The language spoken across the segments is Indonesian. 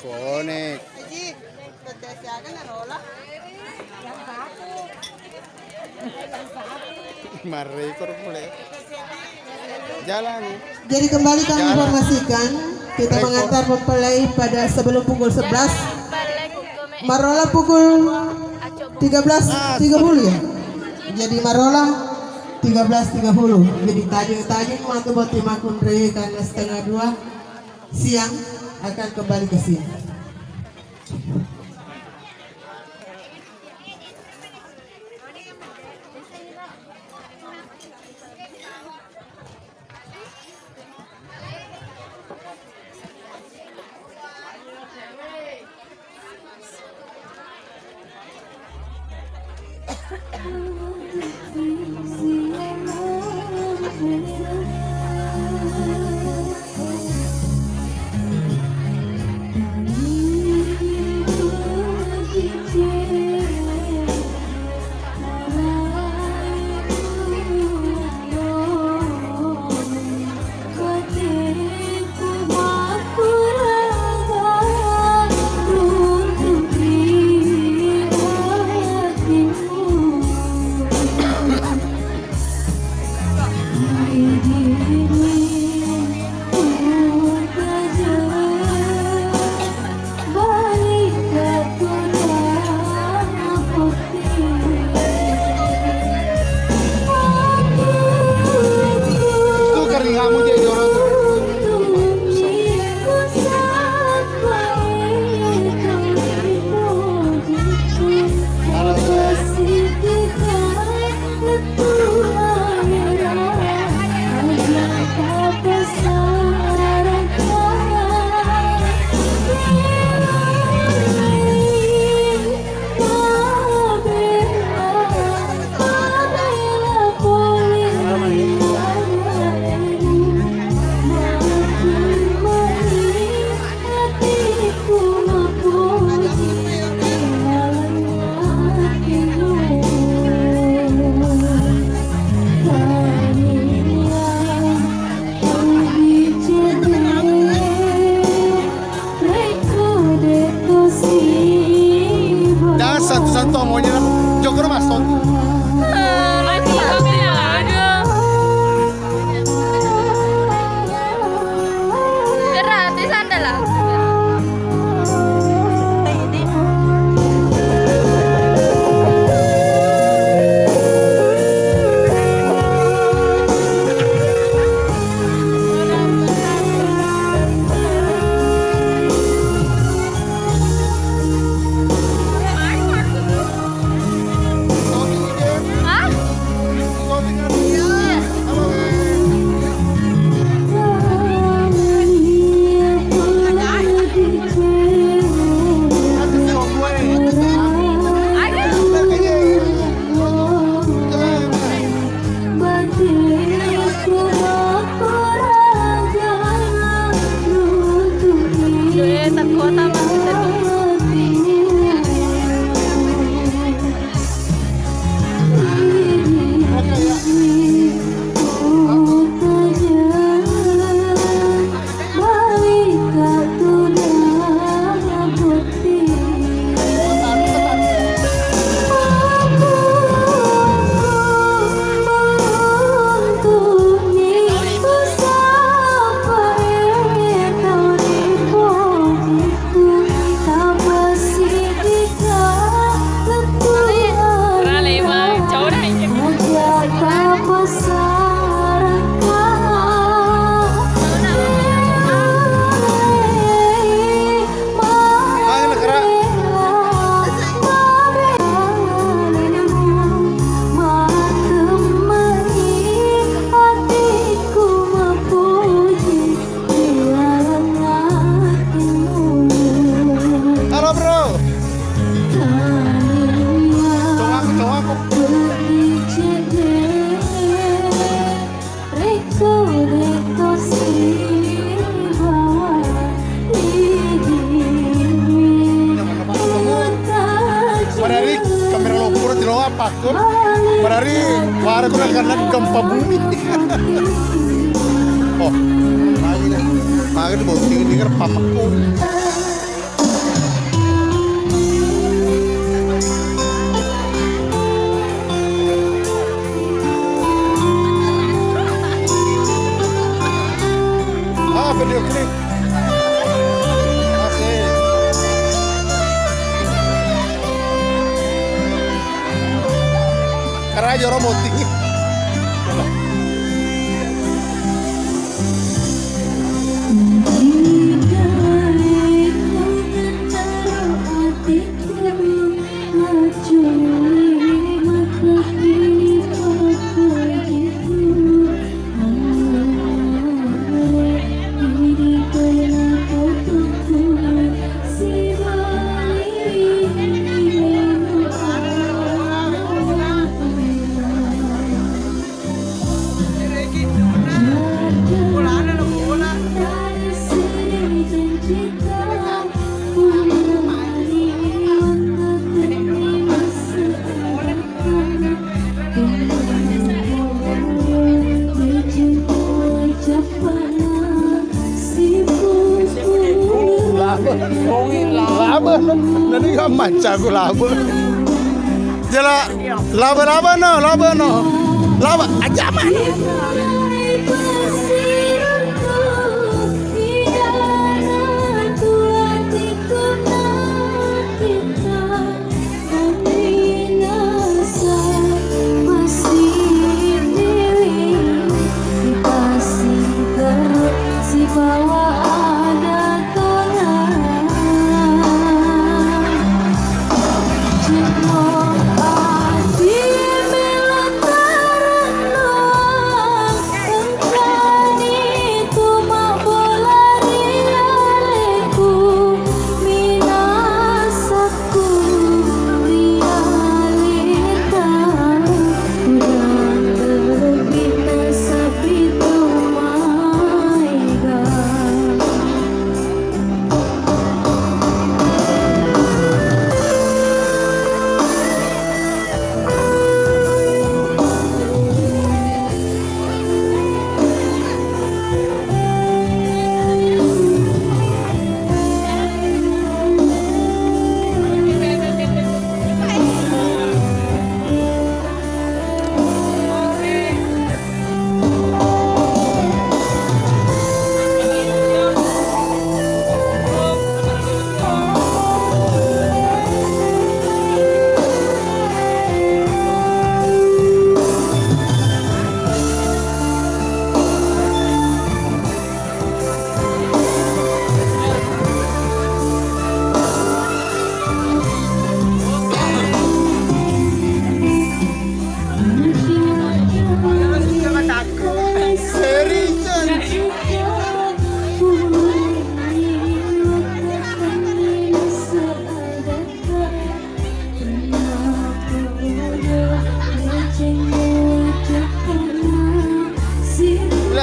Konek. Jadi, berdasarkan rola. Yang satu. Mari mulai. Jalan. Jadi kembali kami informasikan kita mengantar mempelai pada sebelum pukul 11. Marola pukul 13.30 ya. Jadi Marola 13.30. Jadi tadi waktu boti makundre karena setengah 2 siang akan kembali ke sini. Satu-satu maunya Joker Mas Ton. Gratis adalah. Pakun, berarti warga karena gempa bumi. Oh, lagi nih, lagi di bawah tinggi kan pamakun. lagi orang moting. Laba, nanti nggak manca aku laba. Jala, laba no, laba aja mah.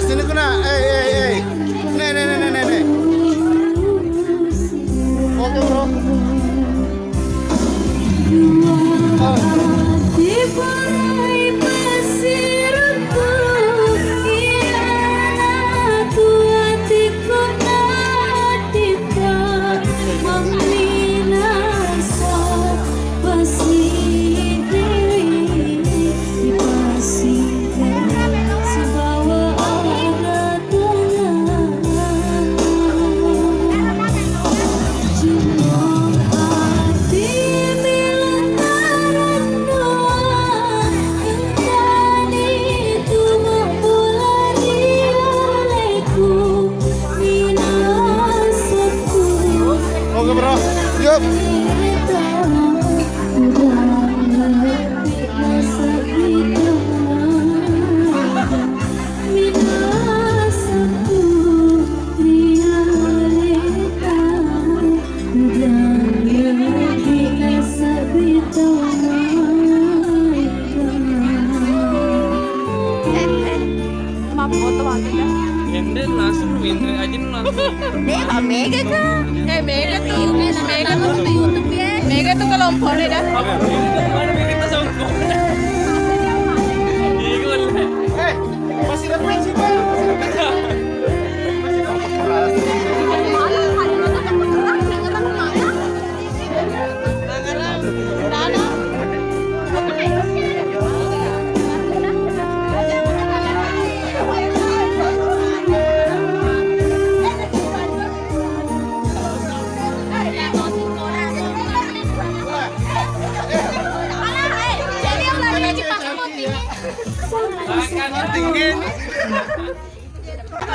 Sini kena, nih. Oke bro. Oke bro, yuk. Mega ka? Mega tuh YouTube ya. Mega tuh kalau umpamanya dah. Masih ada prinsip.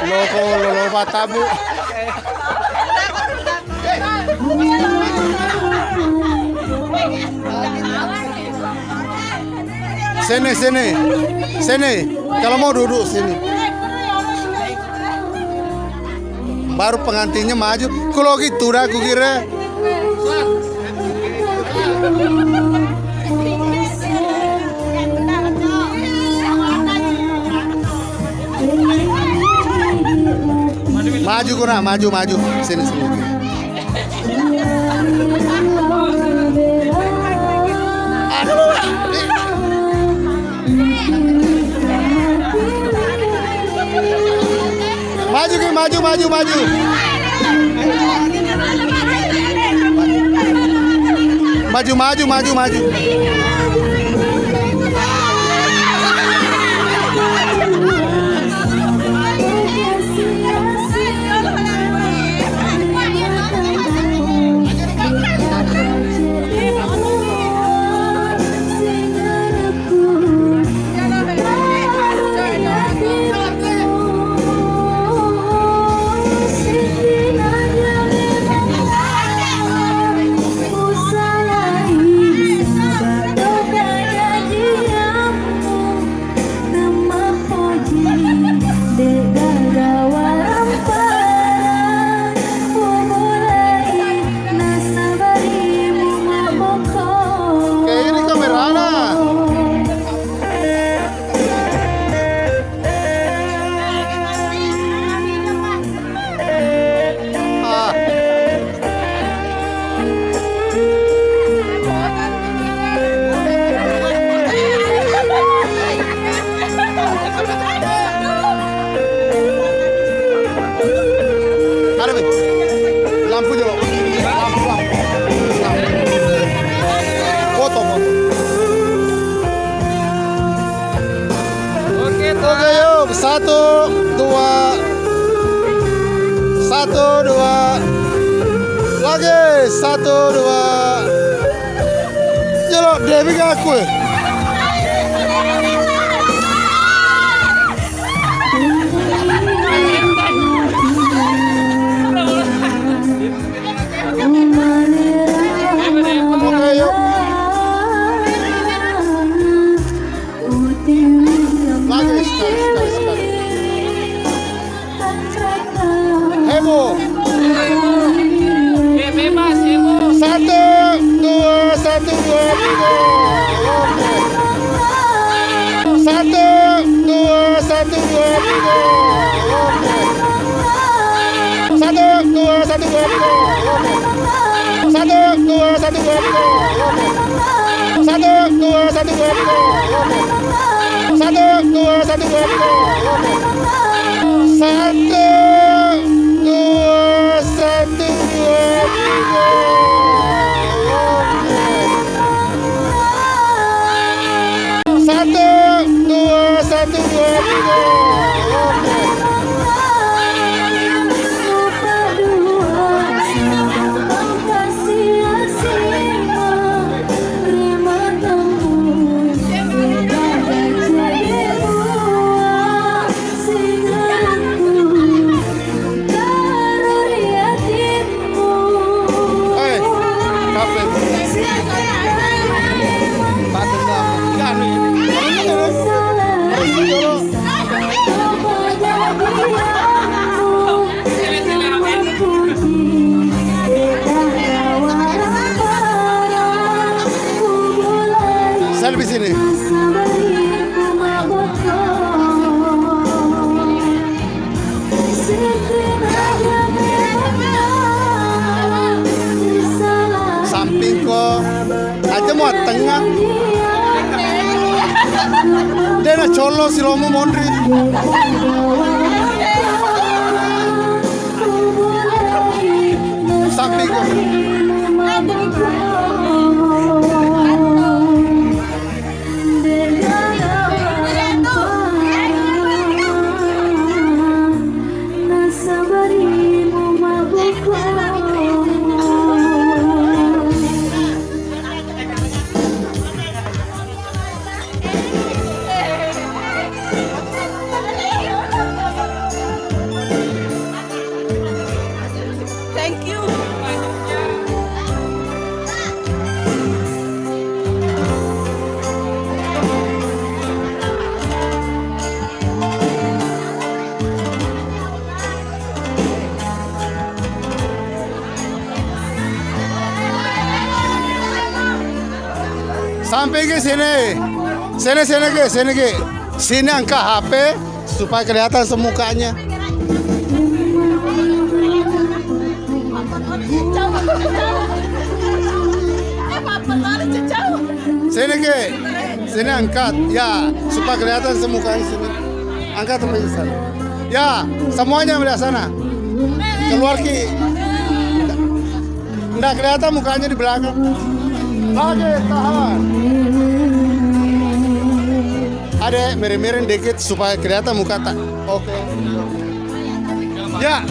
Loko lolo batabu. Sini sini. Sini. Kalau mau duduk sini. Baru pengantinnya maju. Kalau gitu dah aku kira. Maju kurang, maju sini sini. Maju. Maju. Foto. Oke, yuk. 1, 2. Lagi 1, 2. Jelok Dewi ngaku. Heboh. Bebas, heboh. 1, 2, 1, 2, 3. 1, 2, 1, 2, 3. 1, 2, 1, 2, 3. 1, 2, 1, 2, 3. 1, 2, 1, 2, 3. 1, 2, 1, 2, 3. Selfie sini. Samping kok aja mau tengah. Dia nak colo si Romo Mondri. Samping kok. Sampai ke sini. Sini ke. Sini angkat HP supaya kelihatan semukanya. Sini angkat. Ya, supaya kelihatan semukanya sini. Angkat sampai ke sana. Ya, semuanya melihat sana. Keluar ki. Nggak kelihatan mukanya di belakang. Lagi tahan. Ada miring-miring dikit supaya kelihatan muka tak. Oke. Ya.